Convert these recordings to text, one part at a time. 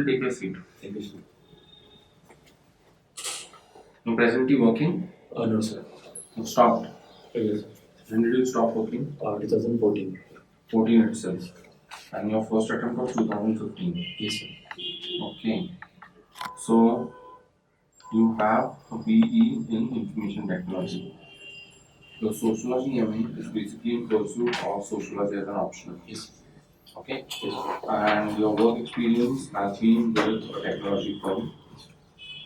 take your seat. Thank you, sir. You presently working? No, sir. You stopped. Yes, sir. When did you stop working? 2014. 14 itself. And your first attempt was 2015. Yes, sir. Okay. So you have a BE in Information Technology. Your Sociology MA is basically in pursuit of sociology as an optional. Yes. Okay. Yes, sir. And your work experience has been with a technology firm.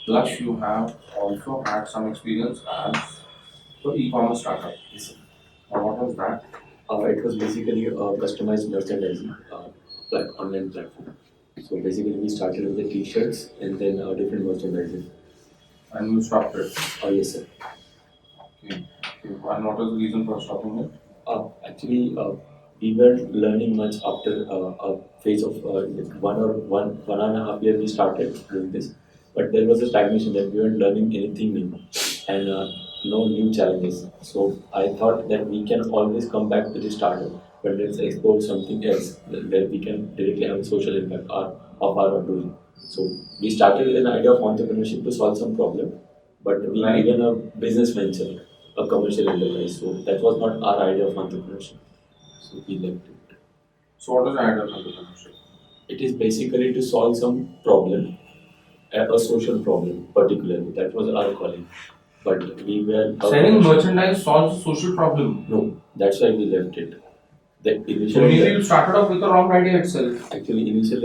Plus, you have also had some experience as an e-commerce startup. Yes, sir. What was that? It was basically a customized merchandising online platform. So basically, we started with the T-shirts and then different merchandising. And you stopped it. Yes, sir. Okay. And what was the reason for stopping it? Actually, we were learning much after a phase of 1.5 years we started doing this, but there was a stagnation that we weren't learning anything new and no new challenges. So I thought that we can always come back to the startup, but let's explore something else where we can directly have a social impact of our doing. So we started with an idea of entrepreneurship to solve some problem, but we began a business venture, a commercial enterprise. So that was not our idea of entrepreneurship. So we left it. So what is the idea of entrepreneurship? It is basically to solve some problem, a social problem particularly. That was our calling. But we were selling merchandise solves a social problem. No, that's why we left it. So maybe you started off with the wrong idea itself. Actually, initial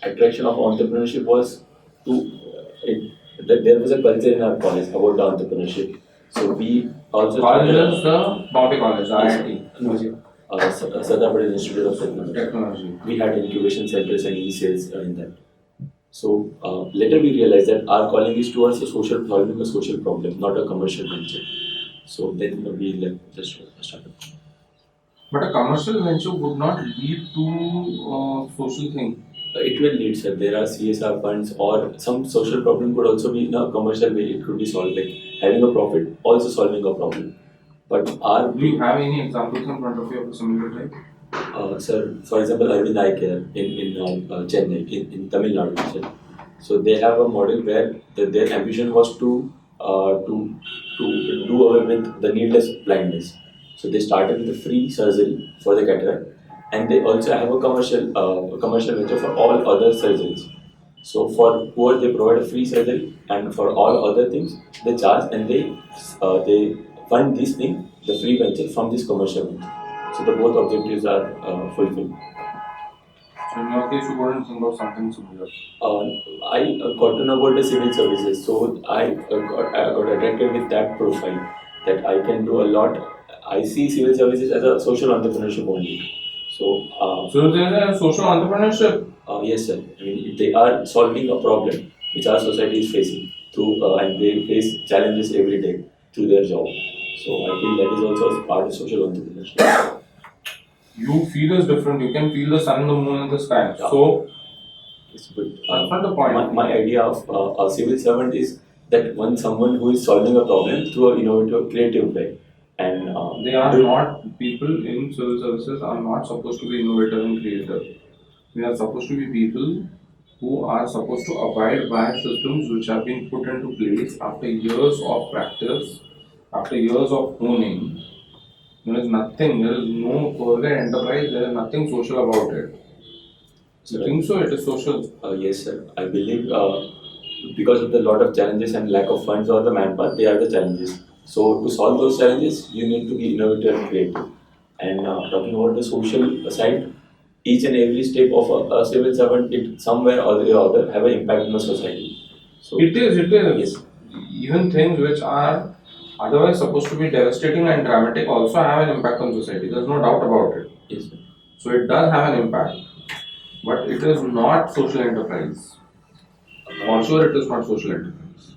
attraction of entrepreneurship was that there was a culture in our college about the entrepreneurship. So we also college is the Bombay College, IIT. No, Sardar Patel Institute of Technology. We had incubation centers and e-sales in that. So later we realized that our calling is towards solving a social problem, not a commercial venture. So then we left the startup. But a commercial venture would not lead to social thing. It will lead, sir. There are CSR funds or some social problem could also be in a commercial way. It could be solved, like having a profit, also solving a problem. But do you have any examples in front of you of a similar type? Sir, for example, NIKHIR in Chennai, in Tamil Nadu, sir. So they have a model where their ambition was to do away with the needless blindness. So they started with a free surgery for the cataract, and they also have a commercial venture for all other surgeries. So for poor, they provide a free surgery, and for all other things, they charge and they fund this thing, the free venture from this commercial venture. So the both objectives are fulfilled. So in your case, you wouldn't think of something similar. I got to know about the civil services, so I got attracted with that profile that I can do a lot. I see civil services as a social entrepreneurship only. So there is social entrepreneurship. Yes, sir. I mean, they are solving a problem which our society is facing and they face challenges every day through their job. So I feel that is also part of social entrepreneurship. You feel is different. You can feel the sun, the moon, and the sky. Yeah. So it's good. That's not the point. My idea of a civil servant is that someone who is solving a problem through an innovative, creative way. And they are not, people in civil services are not supposed to be innovative and creative. They are supposed to be people who are supposed to abide by systems which have been put into place after years of practice, after years of honing. There is nothing, there is no further enterprise, there is nothing social about it. You think so? It is social? Yes, sir. I believe because of the lot of challenges and lack of funds or the manpower, they are the challenges. So to solve those challenges, you need to be innovative and creative. And talking about the social side, each and every step of a civil servant, it somewhere or the other have an impact on the society. So it is. Yes. Even things which are otherwise supposed to be devastating and dramatic also have an impact on society. There's no doubt about it. Yes, sir. So it does have an impact, but it is not social enterprise. For sure, it is not social enterprise.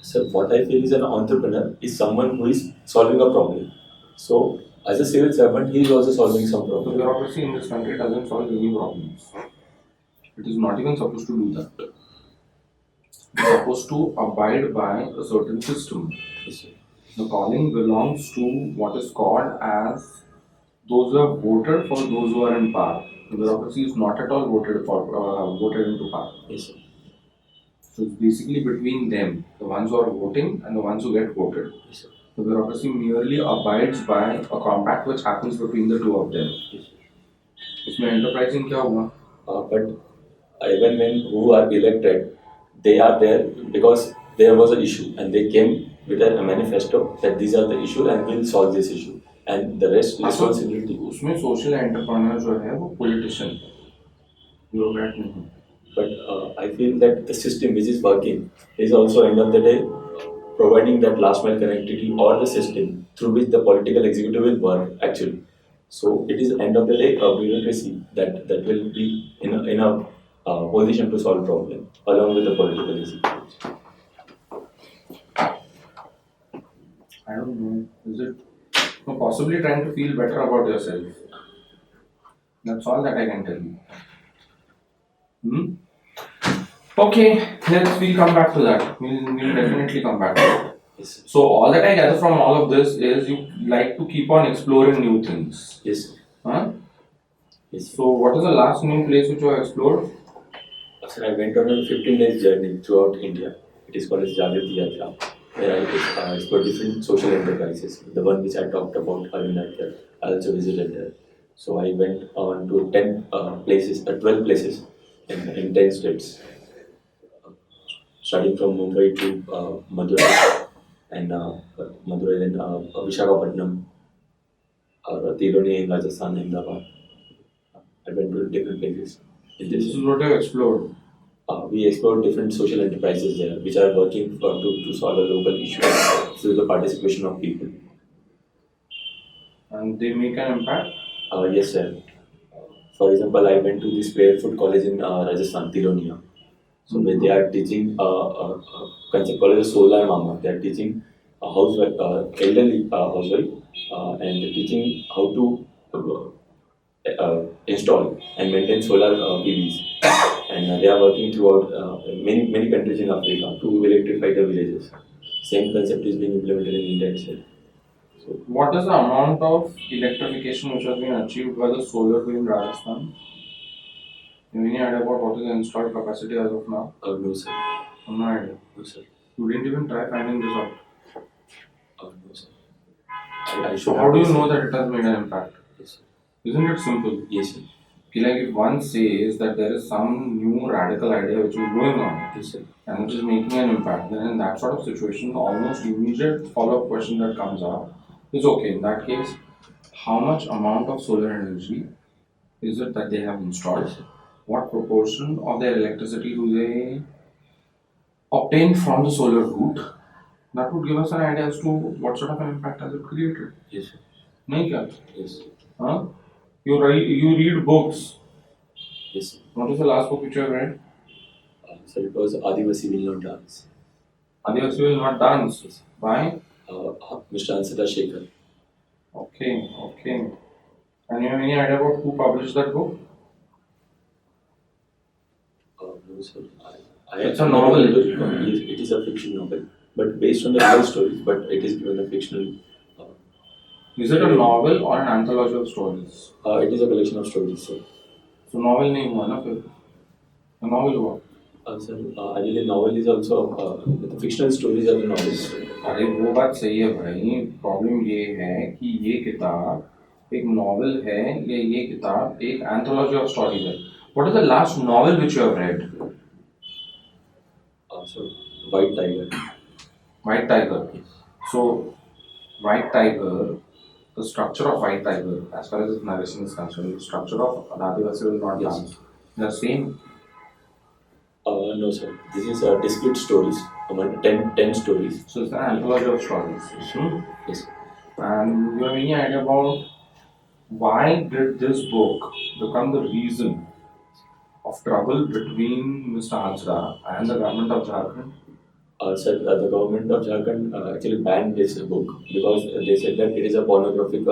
So what I feel is an entrepreneur is someone who is solving a problem. So as a civil servant, he is also solving some problem. The bureaucracy in this country doesn't solve any problems. It is not even supposed to do that. It is supposed to abide by a certain system. Yes, the calling belongs to what is called as those who have voted for those who are in power. The bureaucracy is not at all voted into power. Yes, sir. So it's basically between them, the ones who are voting and the ones who get voted. Yes, sir. The bureaucracy merely abides by a compact which happens between the two of them. Yes, sir. इसमें enterprising क्या हुआ? But even men who are elected, they are there because there was an issue and they came with a manifesto that these are the issues and we'll solve this issue. And the rest responsibility. उसमें social entrepreneur जो है वो politician है, bureaucrat नहीं. But I feel that the system which is working is also end of the day providing that last mile connectivity or the system through which the political executive will work actually. So it is end of the day a bureaucracy that will be in a position to solve problem along with the political executive. I don't know. Is it? No, possibly trying to feel better about yourself. That's all that I can tell you. Okay, we'll come back to that. We'll definitely come back to it. Yes. So all that I gather from all of this is you like to keep on exploring new things. Yes. Huh? Yes. So what is the last new place which you have explored? Sir, I went on a 15 days journey throughout India. It is called as Jagriti Yatra, where I explored different social enterprises. The one which I talked about, NIKHIL, I also visited there. So I went on to 10 places, 12 places in 10 states, starting from Mumbai to Madurai, and Madurai, then Visakhapatnam, Tironi in Rajasthan, Ahmedabad. I went to different places in This this. is what you have explored. We explored different social enterprises there, which are working to solve a local issue through the participation of people. And they make an impact. Yes, sir. For example, I went to this barefoot college in Rajasthan, Tironia. So where they are teaching a concept called as solar mama. They are teaching a housewife, elderly housewife, and teaching how to install and maintain solar PVs. And they are working throughout many countries in Africa to electrify the villages. Same concept is being implemented in India itself. So, What is the amount of electrification which has been achieved by the solar in Rajasthan? You have any idea about what is the installed capacity as of now? no sir, No idea. no sir, You didn't even try finding this out. no sir. I So should how do you have know that it has made an impact? Yes, sir. Isn't it simple? Yes, sir. Like if one says that there is some new radical idea which is going on Yes, sir. and which is making an impact, then in that sort of situation, the almost immediate follow-up question that comes up is okay, in that case, how much amount of solar energy is it that they have installed? Yes, sir. What proportion of their electricity do they obtain from the solar route? That would give us an idea as to what sort of an impact has it created. Yes, sir. नहीं क्या? Yes. Huh? You read books. Yes, sir. What is the last book which you have read? So it was Adivasi Will Not Dance. Adivasi Will Not Dance. Yes. By? Mr. Ansita Shekhar. Okay, okay. And you have any idea about who published that book? No, sir. It's a novel. It is a fiction novel, but based on the real stories, but it is given a fictional. Is it a novel or an anthology of stories? It is a collection of stories, sir. So novel नहीं हुआ ना फिर? A novel हुआ. Sir, I believe novel is also the fictional stories are the novels. अरे वो बात सही है भाई. प्रॉब्लम ये है कि ये किताब एक नॉवल है या ये किताब एक एंथोलॉजी ऑफ स्टोरीज है. What is the last novel which you have read? So White Tiger. White Tiger. So White Tiger, the structure of White Tiger, as far as its narration is concerned, the structure of Adivasi Will Not Yes. Dance, they are same. No, sir. This is discrete stories. 10 stories. So it's an anthology of stories. Yes. And you have any idea about why did this book become the reason of trouble between Mr. Hansda and the government of Jharkhand? Sir, the government of Jharkhand actually banned this book because they said that it is a pornographic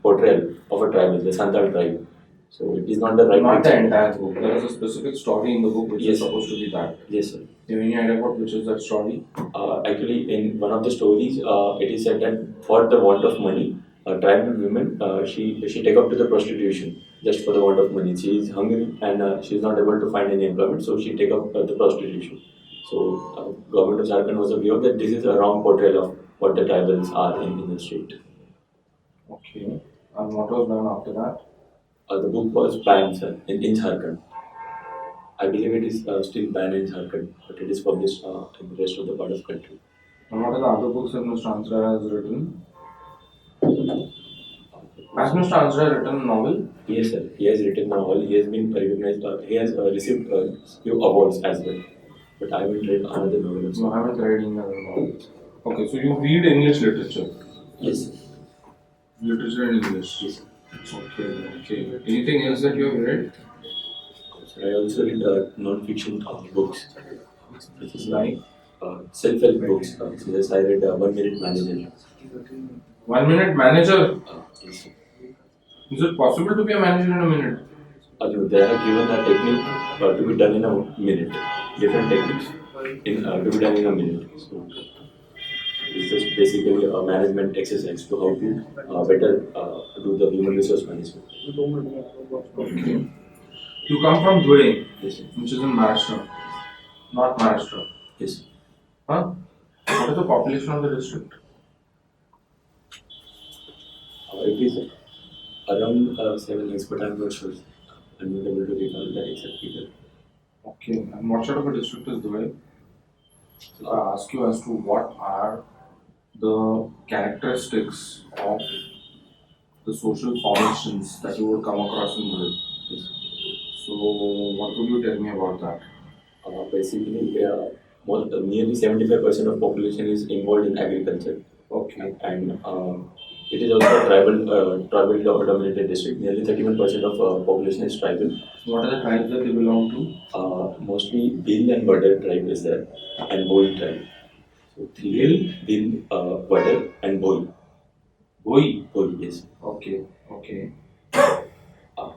portrayal of a tribe, the Santal tribe. So it is not the right. Not the entire book. There is a specific story in the book which Yes, is supposed to be that. Yes, sir. Do you have any idea about which is that story? Actually, in one of the stories, it is said that for the want of money, tribal women she take up to the prostitution just for the want of money. She is hungry and she is not able to find any employment, so she take up the prostitution. So government of Jharkhand was of view that this is a wrong portrayal of what the tribals are in the state. Okay. And what was done after that? The book was banned, sir, in Jharkhand. I believe it is still banned in Jharkhand, but it is published in the rest of the part of country. And what are the other books that Mr. Ansara has written? Has Mr. Ansara written a novel? Yes, sir. He has written a novel. He has been recognized. He has received few awards as well. But I haven't read another novel. No, I haven't read any other novels. Okay, so you read English literature. Yes. Literature in English. Yes. Okay, okay. Anything else that you have read? I also read non-fiction books. This is Like self-help books. Yes, I read 1 Minute Manager. 1 Minute Manager. Yes. Is it possible to be a manager in a minute? They have given a technique to be done in a minute. Different techniques to be done in a minute. So it's just basically a management exercise to how to better do the human resource management. Okay. You come from Dhule, Yes. which is in Maharashtra, not Maharashtra. Yes. Huh? What is the population of the district? It is around 7 lakhs, but I'm not sure. I'm not able to recall the exact figure. Okay. And what sort of a district is Dhule? So I ask you as to what are the characteristics of the social formations that you would come across in Dhule. Yes. So what would you tell me about that? Basically, nearly 75% of population is involved in agriculture. Okay. And it is also a tribal dominated district. Nearly 31% of population is tribal. What are the tribes that they belong to? Mostly Bhil and Badar tribe is there, and Bhoi tribe. So three Bhil, Badar, and Bhoi. Bhoi, yes. Okay. Okay. Uh,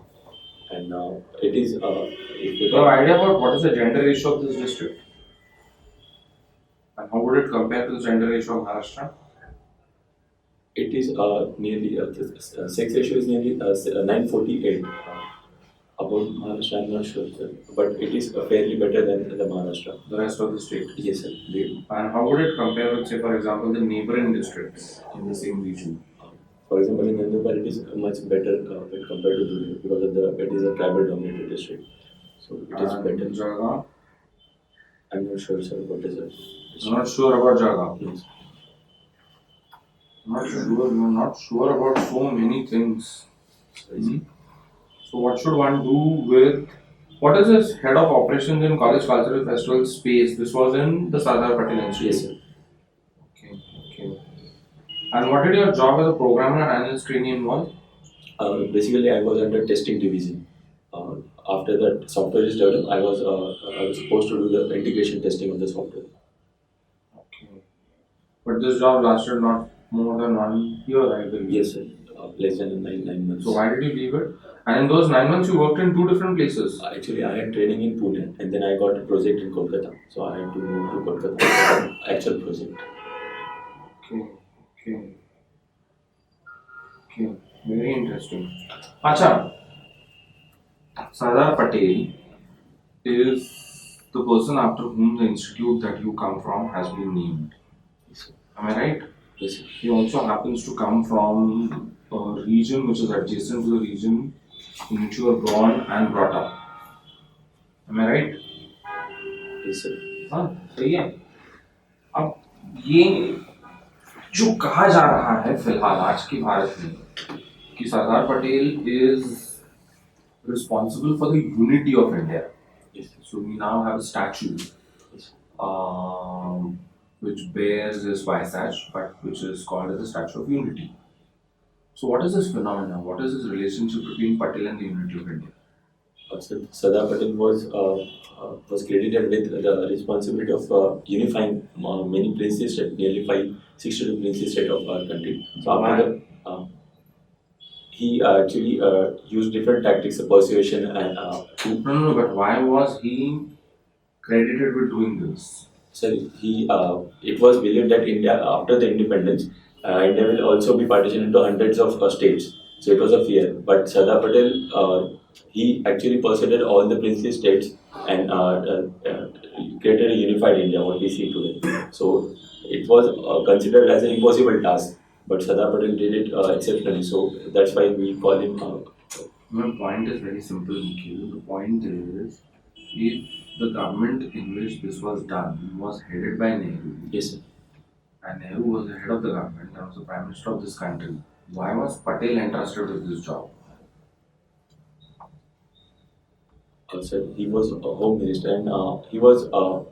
and it is. If You have idea about what is the gender ratio of this district? And how would it compare to the gender ratio of Maharashtra? it is nearly the sex ratio is nearly 948. About Maharashtra, I'm not sure, sir, but it is fairly better than the Maharashtra. The rest of the state. Yes, sir. And how would it compare with, say, for example, the neighboring districts in the same region? For example, in Nandupar, it is much better when compared to Dhule because it is a tribal dominated district. So it is And better. Jalgaon? I'm not sure, sir, what is it. I'm not sure about Jalgaon. Yes. You're not sure about so many things. So what should one do with, what is this head of operations in College Cultural Festival space? This was in the Sardar Patel Institute. Yes, sir. Okay, okay. And what did your job as a programmer and analyst trainee involve? Basically, I was under testing division. After that software is developed, I was supposed to do the integration testing of the software. Okay. But this job lasted not more than 1 year, I believe. Yes, sir. Less than 9 months. So why did you leave it? And in those 9 months, you worked in 2 different places. Actually, I had training in Pune and then I got a project in Kolkata. So I had to move to Kolkata for an actual project. Okay, okay. Okay, very interesting. Acha, Sardar Patel is the person after whom the institute that you come from has been named. Am I right? Yes, sir. He also happens to come from a region which is adjacent to the region in which you were born and brought up. Am I right? Yes, sir. हाँ सही है. अब ये जो कहा जा रहा है फिलहाल आज की भारत में कि Sardar Patel is responsible for the unity of India. Yes. So we now have a statue Yes. which bears this visage, but which is called as the Statue of Unity. So what is this phenomenon? What is this relationship between Patel and the unity of India? Sardar Patel was credited with the responsibility of unifying many princely states, nearly 562 princely states of our country. So after that, he actually used different tactics of persuasion and No, but why was he credited with doing this? so it was believed that India after the independence, India will also be partitioned into hundreds of states. So it was a fear. But Sardar Patel, he actually persuaded all the princely states and created a unified India, what we see today. So it was considered as an impossible task, but Sardar Patel did it exceptionally. So that's why we call him. My point is very simple, Nikhil. The point is, if the government in which this was done was headed by Nehru, Yes, sir. and Nehru was the head of the government and was the prime minister of this country, why was Patel entrusted with this job? Also, he was a home minister, and he was well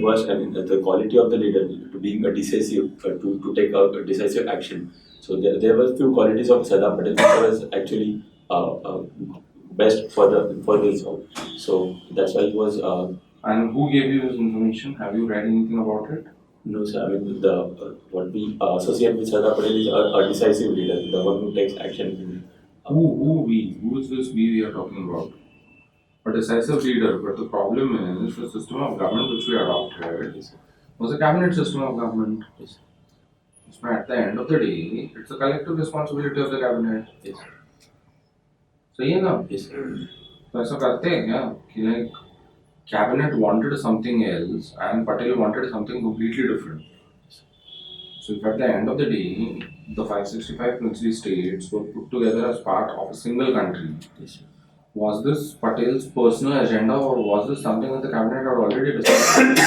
versed. I mean, the quality of the leader to being a decisive, to take a decisive action. So there were few qualities of Sardar Patel which was actually best for this job. So that's why he was. And who gave you this information? Have you read anything about it? No, sir. I mean, the what we associate with Sardar Patel is a decisive leader, the one who takes action. Who we? Who is this we are talking about? A decisive leader, but the problem is the system of government which we adopted Yes, sir. was a cabinet system of government. Yes, So at the end of the day, it's a collective responsibility of the cabinet. yes, सही है ना? yes, sir. तो ऐसा करते हैं क्या कि like cabinet wanted something else and Patel wanted something completely different. So if at the end of the day, the 565 princely states were put together as part of a single country, Yes, sir. was this Patel's personal agenda or was this something that the cabinet had already decided?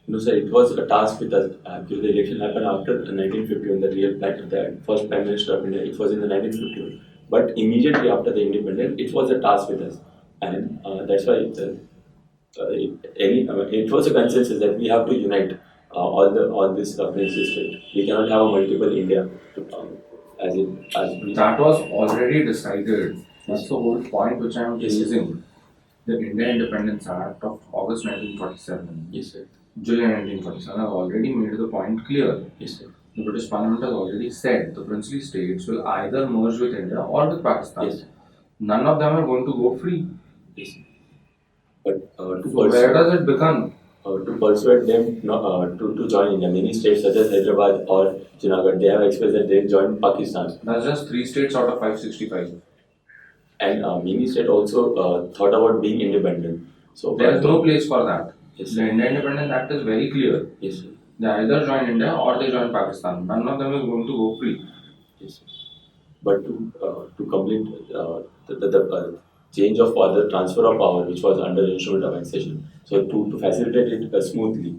No, sir, it was a task with us. Actually, the election happened after 1951, the first Prime Minister of India. It was in the 1951. But immediately after the independence, it was a task with us. And that's why it was a consensus that we have to unite all this princely state. We cannot have a multiple India That was already decided. That's the whole point which I am Yes, sir. raising. The India Independence Act of August 1947, Yes, sir. July 1947 has already made the point clear. Yes, sir. The British Parliament has already said the princely states will either merge with India or with Pakistan. Yes, sir. None of them are going to go free. Yes, sir. But So where does it become? to persuade them to join India, many states such as Hyderabad or Junagadh, they have expressed that they join Pakistan. That's just 3 states out of 565. And many states also thought about being independent. So There is no place for that. Yes, The sir. India Independence Act is very clear. Yes, sir. They either join India or they join Pakistan. None of them is going to go free. Yes, sir. But to complete the change of power, the transfer of power, which was under the instrument of accession, so to facilitate it smoothly.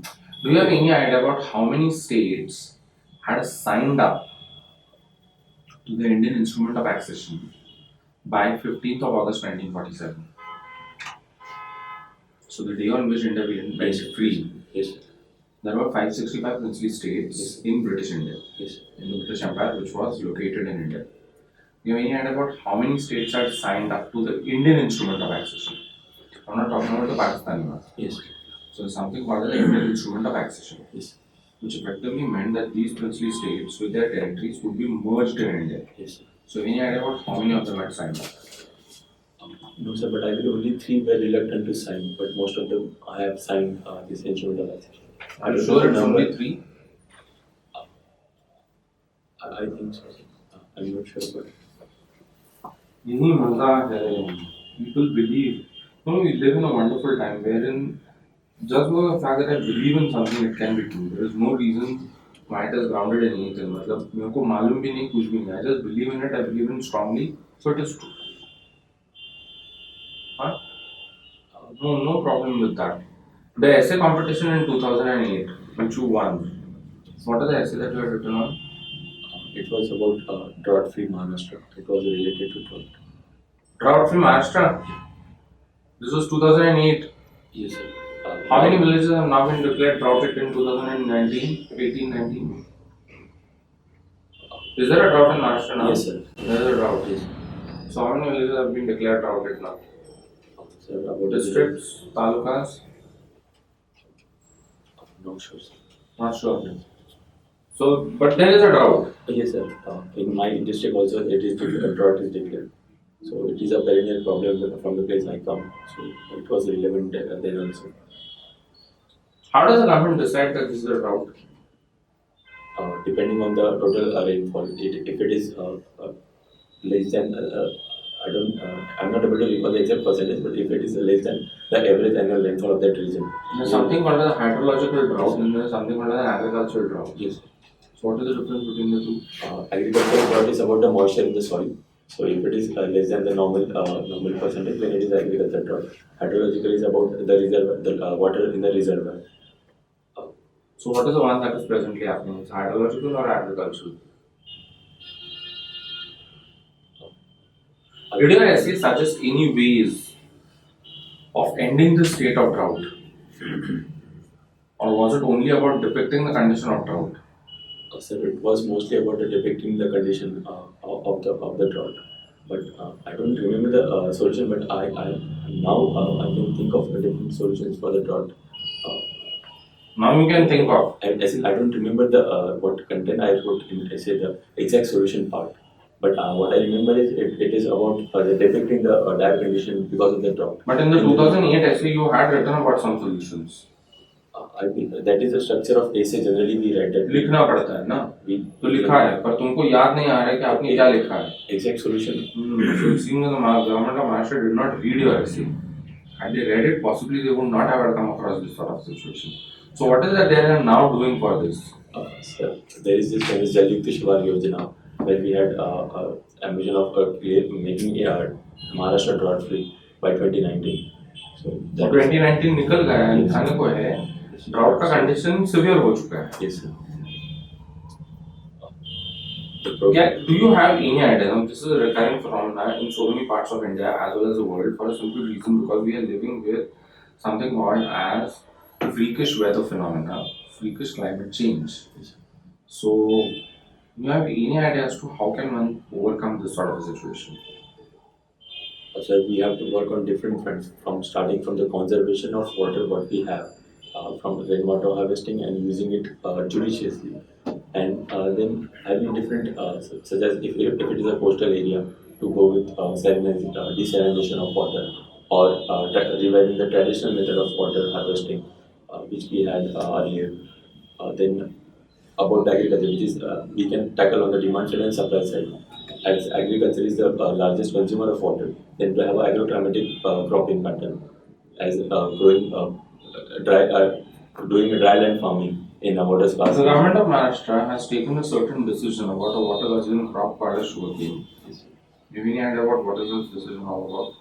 Do you have any idea about how many states had signed up to the Indian Instrument of Accession by 15th of August 1947? So the day on which India went Yes, free, Yes, sir. there were 565 princely states Yes. in British India, Yes, sir. in the British Empire, which was located in India. Do you have any idea about how many states had signed up to the Indian Instrument of Accession? I'm not talking about the Pakistani one. Yes, sir. So there's something called the Indian Instrument of Accession, Yes, which effectively meant that these princely states with their territories would be merged in India. yes, sir. So any idea about how many of them had signed up? No, sir, but I believe only 3 were reluctant to sign, but most of them have signed this instrument of accession. Are you sure it's only 3? I think so. I'm not sure, but यही मजा है. People believe. No, we live in a wonderful time wherein just for the fact that I believe in something, it can be true. There is no reason why it is grounded in anything. मतलब मेरे को मालूम भी नहीं, कुछ भी नहीं. I just believe in it. I believe in strongly, so it is true. Huh? No problem with that. The essay competition in 2008, which you won. What are the essays that you had written on? it was about drought-free Maharashtra. It was related to drought. Drought free Maharashtra. This was 2008. Yes, sir. How many villages have now been declared drought in 2019, 18, 19? Is there a drought in Maharashtra now? Yes, sir. There is a drought. Yes. So how many villages have been declared drought now? Sir, about Districts, talukas? No, sure, sir. Not sure. So, but there is a drought. Yes, sir. In my district also, it is a drought is declared. So it is a perennial problem from the place I come. So it was relevant then also. How does the government decide that this is a drought? Depending on the total rainfall, if it is less than I'm not able to recall the exact percentage, but if it is less than the average annual rainfall of that region. There's something called as a hydrological drought and there's something called as an agricultural drought. Yes. So what is the difference between the two? Agricultural drought is about the moisture in the soil. So if it is less than the normal percentage, then it is agricultural drought. Hydrological is about the reservoir, the water in the reservoir. So what is the one that is presently happening? It's hydrological or agricultural? Did your essay suggest any ways of ending the state of drought? Or was it only about depicting the condition of drought? So it was mostly about depicting the condition of the drought. But I don't remember the solution. But I now I can think of different solutions for the drought. Now you can think of. I don't remember the what content I wrote in essay, the exact solution part. But what I remember is it is about depicting the dire condition because of the drought. But in the 2008 essay, you had written about some solutions. I think that is the structure of essay. Generally, we write that. लिखना पड़ता है ना? तो लिखा है, पर तुमको याद नहीं आ रहा है कि आपने क्या लिखा है. Exact solution. So it seems that the government of Maharashtra did not read your essay. Had they read it, possibly they would not have come across this sort of situation. So what is that they are now doing for this? So there is this famous Jal Yukt Shivar Yojana where we had ambition of making Maharashtra drought free by 2019. So 2019 निकल गया है, दिखाने को है. Drought का condition severe हो चुका है. Yes, sir. Yeah, do you have any idea? Now, this is a recurring phenomenon in so many parts of India as well as the world for a simple reason because we are living with something called as freakish weather phenomena, freakish climate change. So, do you have any idea as to how can one overcome this sort of a situation? So we have to work on different fronts, from starting from the conservation of water, what we have, from rainwater harvesting and using it judiciously, and then having different, such as if it is a coastal area, to go with desalination of water, or reviving the traditional method of water harvesting, which we had earlier. Then about the agriculture, which is we can tackle on the demand side and supply side. As agriculture is the largest consumer of water, then to have an agroclimatic cropping pattern, as growing doing a dry land farming in a water scarce. The government of Maharashtra has taken a certain decision about a water guzzling crop called as sugarcane. Yes. Do you have any idea about what is this decision all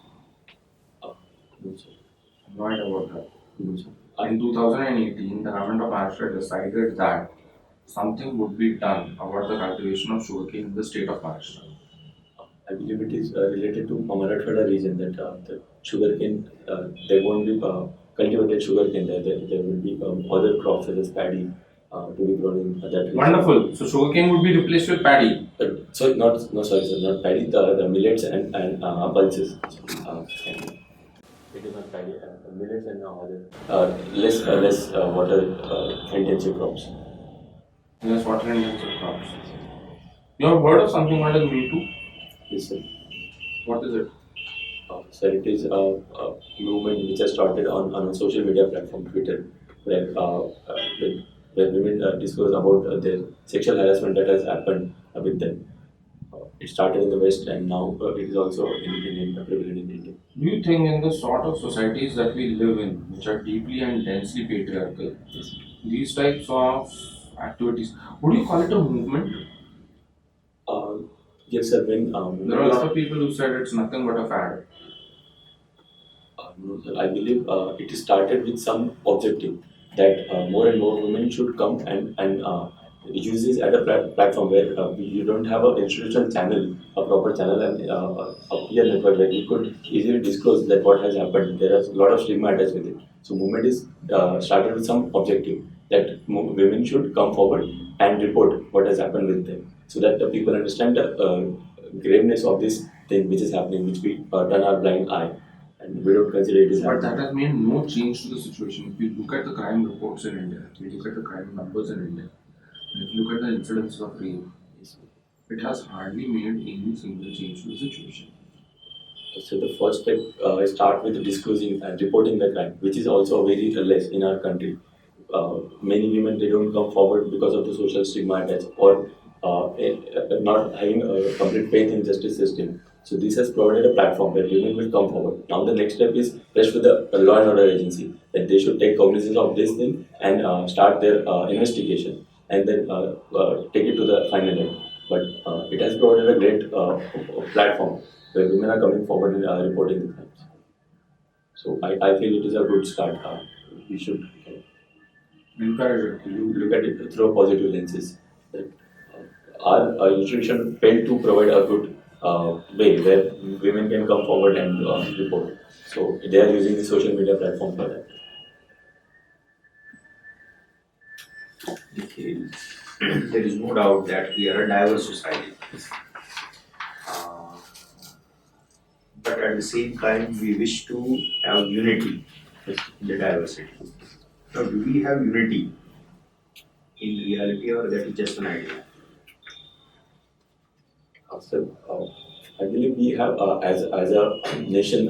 about? No, sir. No idea about that. No, sir. In 2018, the government of Maharashtra decided that something would be done about the cultivation of sugarcane in the state of Maharashtra. I believe it is related to Marathwada region that the sugarcane, there won't be cultivated sugarcane there. There will be other crops such as paddy to be grown in that region. Wonderful. So sugarcane would be replaced with paddy. So sorry, sir, not paddy. The millets and pulses. It is not paddy. Millets and other less water intensive crops. Yes, water intensive crops. You have heard of something called as Me Too? Yes, sir. What is it? So it is a movement which has started on a social media platform, Twitter, where women discuss about their sexual harassment that has happened with them. It started in the West and now it is also prevalent in India. Do you think in the sort of societies that we live in, which are deeply and densely patriarchal, Yes. these types of activities, would you call it a movement? Yes, sir. When There are a lot of people who said it's nothing but a fad. no, sir, I believe it started with some objective that more and more women should come and use this as a platform where you don't have an institutional channel, a proper channel, and a peer network where you could easily disclose that what has happened. There is a lot of stigma attached with it. So movement is started with some objective that women should come forward and report what has happened with them, so that the people understand the graveness of this thing which is happening, which we turn our blind eye and we don't consider it is But happening. that has made no change to the situation. If you look at the crime reports in India, if you look at the crime numbers in India, and if you look at the incidence of rape, it has hardly made any single change to the situation. So the first step is start with disclosing and reporting the crime, which is also very less in our country. Many women they don't come forward because of the social stigma attached or not having a complete faith in justice system. So this has provided a platform where women will come forward. Now the next step is rest with the law and order agency that they should take cognizance of this thing and start their investigation and then take it to the final end. But it has provided a great platform where women are coming forward and reporting the crimes. So I feel it is a good start. We should Encourage it. look at it through positive lenses. That our institution failed to provide a good way where women can come forward and report. So they are using the social media platform for that. Okay. There is no doubt that we are a diverse society. Uh, but at the same time, we wish to have unity in the diversity. Now, do we have unity in reality, or that is just an idea? I believe we have, as a nation,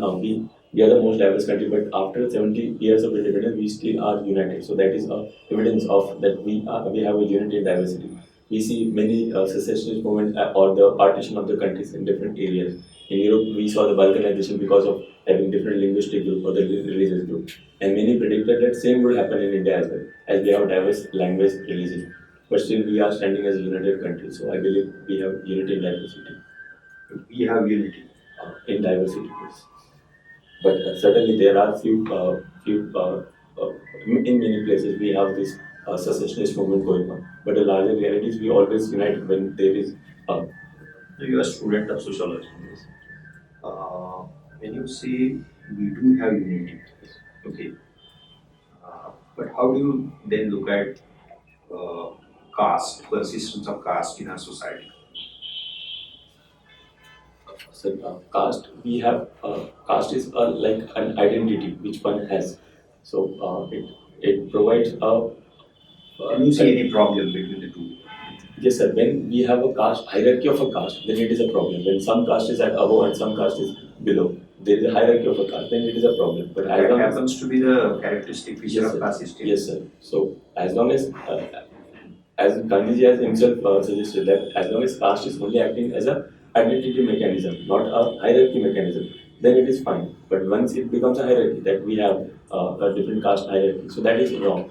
we are the most diverse country, but after 70 years of independence, we still are united. So that is evidence of that we have a unity in diversity. We see many secessionist movements or the partition of the countries in different areas. In Europe, we saw the balkanization because of having different linguistic group or the religious group. And many predicted that same would happen in India as well, as we have diverse language, religion. But still, we are standing as a united country. So I believe we have unity in diversity. We have unity. In diversity, yes. But certainly there are in many places we have this secessionist movement going on. But the larger reality is we always unite when there is. You are a student of sociology. Uh, when you say we do have unity, okay, but how do you then look at caste, persistence of caste in our society? Caste, we have caste is like an identity which one has. So it provides a. Can you see any problem between the two? Yes, sir. When we have a caste hierarchy of a caste, then it is a problem. When some caste is at above and some caste is below, there is a hierarchy of a caste, then it is a problem. But That happens to be the characteristic feature yes, of caste system. yes, sir. So as long as Gandhiji has himself suggested that as long as caste is only acting as a identity mechanism, not a hierarchy mechanism, then it is fine. But once it becomes a hierarchy, that we have a different caste hierarchy, so that is wrong.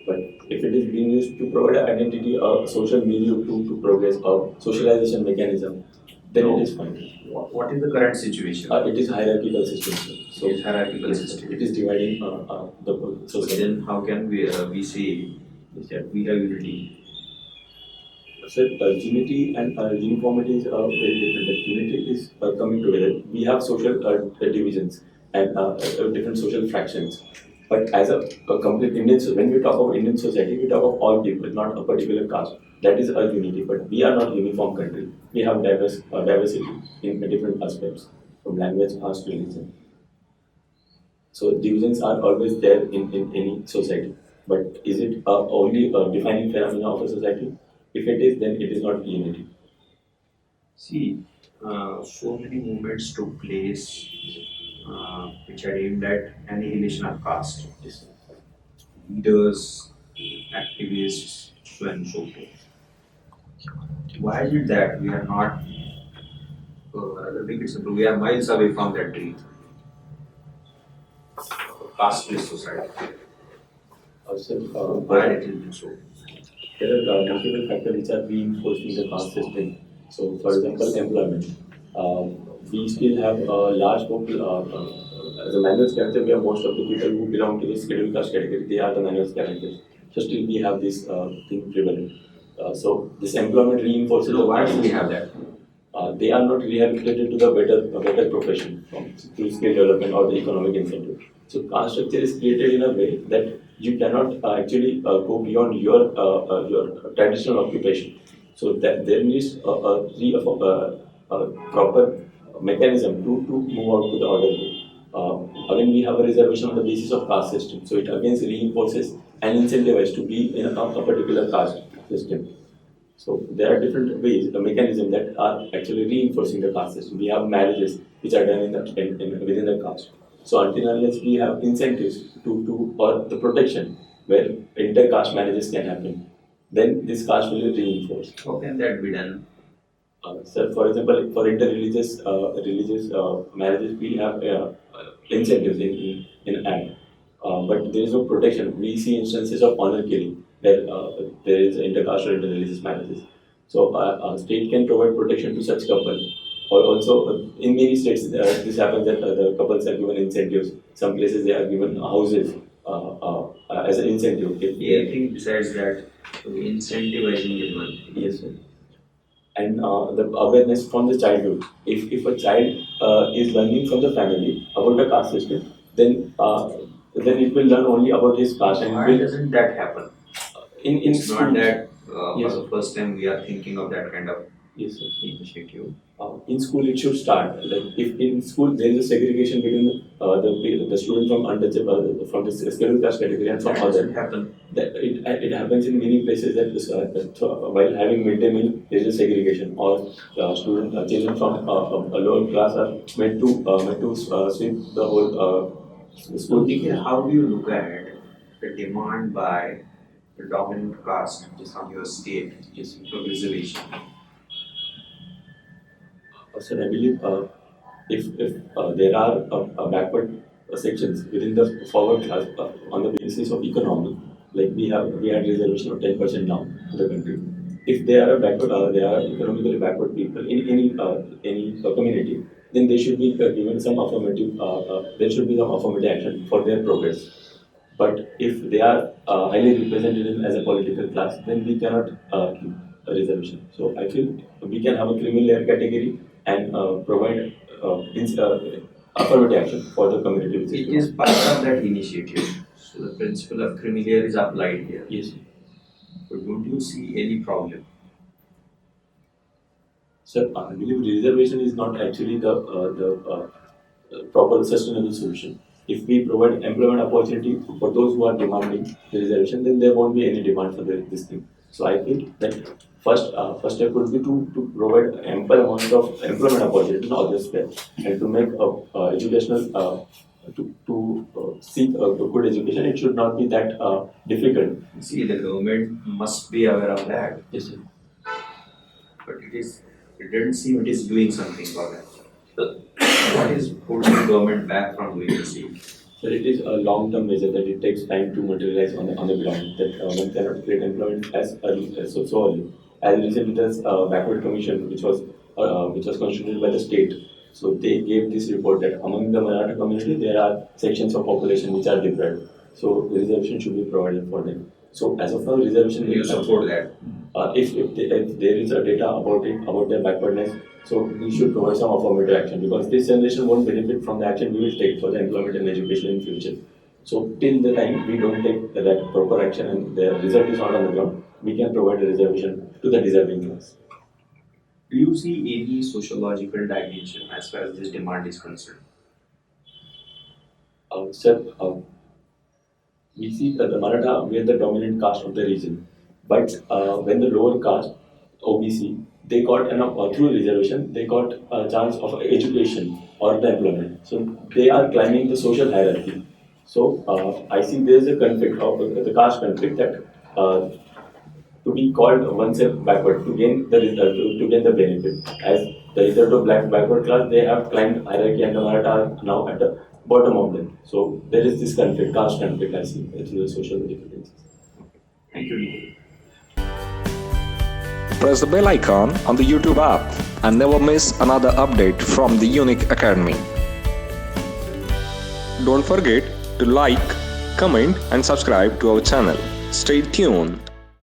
But if it is being used to provide an identity, a social milieu to progress, a socialization mechanism, then it is fine. What is the current situation? It is hierarchical system. So it's hierarchical system. It is dividing the So society. then how can we say that we have unity? So unity and uniformity is very different. Like, unity is coming together. We have social divisions and different social fractions. But as a complete Indian, when we talk about Indian society, we talk of all people, not a particular caste. That is a unity. But we are not uniform country. We have diversity in different aspects, from language, caste, religion. So divisions are always there in any society. But is it only a defining phenomenon of a society? If it is, then it is not unity. See, so many movements took place which are aimed at annihilation of caste. Yes. Leaders, activists, so and so forth. Why is it that we are not, rather make it simple, we are miles away from that dream? Casteless society. Also, Why it has been so? there are multiple factors which are reinforcing the caste system. So, for example, employment. We still have a large population. As a manual character, we have most of the people who belong to the scheduled caste category. They are the manual characters. So, still we have this thing prevalent. So, this employment reinforces. So why do we have that? They are not rehabilitated to the better profession through skill development or the economic incentive. So caste structure is created in a way that you cannot actually go beyond your traditional occupation. So that there needs a proper mechanism to move out to the other way. Again, we have a reservation on the basis of caste system. So it again reinforces and incentivizes to be in a particular caste system. So there are different ways, the mechanism that are actually reinforcing the caste system. We have marriages which are done within the caste. So until unless we have incentives to or the protection where inter-caste marriages can happen, then this caste will be reinforced. How can that be done? So, for example, for inter-religious religious marriages, we have incentives in act, but there is no protection. We see instances of honor killing where there is intercaste or inter-religious marriages. So, state can provide protection to such couple. Or also, in many states, this happens that the couples are given incentives. Some places they are given houses as an incentive. Yeah, I think besides that, incentivizing is one thing. Yes, sir. And the awareness from the childhood. If a child is learning from the family about the caste system, then it will learn only about his caste and Why will doesn't that happen? in It's not schools. that Yes. for the first time we are thinking of that kind of Yes, sir. initiative. In school, it should start. Like if in school there is a segregation between the student from untouchable from the scheduled caste category and from That other. doesn't happen. That it happens in many places that while having midday meal there is a segregation or children from a lower class are meant to sweep the whole So, school. Nikhil, how do you look at the demand by the dominant caste on your state Yes. for reservation? So I believe if there are backward sections within the forward class on the basis of economy, like we had reservation of 10% now in the country. If they are a backward, they are economically backward people in any community, then they should be given some affirmative. There should be some affirmative action for their progress. But if they are highly represented as a political class, then we cannot keep a reservation. So I feel we can have a creamy layer category and provide affirmative action for the community. Which It is part of that initiative. So the principle of creamy layer is applied here. Yes. But don't you see any problem? Sir, I believe reservation is not actually the proper sustainable solution. If we provide employment opportunity for those who are demanding the reservation, then there won't be any demand for this thing. So I feel that first step would be to provide ample amount of employment opportunity in other spheres and to make educational to seek a good education. It should not be that difficult. See, the government must be aware of that, Yes, sir. but it doesn't seem it is doing something for that. So, what is holding the government back from doing the same? So it is a long-term measure that it takes time to materialize on the ground. That one cannot create employment as early so early. As recently, this backward commission, which was constituted by the state, so they gave this report that among the Maratha community there are sections of population which are deprived. So the reservation should be provided for them. So as of now, reservation You will support that? if there is a data about their backwardness, so we should provide some affirmative action because this generation won't benefit from the action we will take for the employment and education in future. So till the time we don't take that proper action and the result is not on the ground, we can provide a reservation to the deserving class. Do you see any sociological dimension as far as this demand is concerned? Sir, we see that the Maratha were the dominant caste of the region, but when the lower caste, OBC, they got through reservation, they got a chance of education or the employment. So they are climbing the social hierarchy. So I see there is a conflict of the caste conflict that to be called oneself backward to gain the to gain the benefit. As the result of black backward class, they have climbed hierarchy and the Maratha are now at the bottom of them. So there is this conflict, caste conflict I see through the social differences. Thank you, Nikhil. Press the bell icon on the YouTube app and never miss another update from the Unique Academy. Don't forget to like, comment and subscribe to our channel. Stay tuned.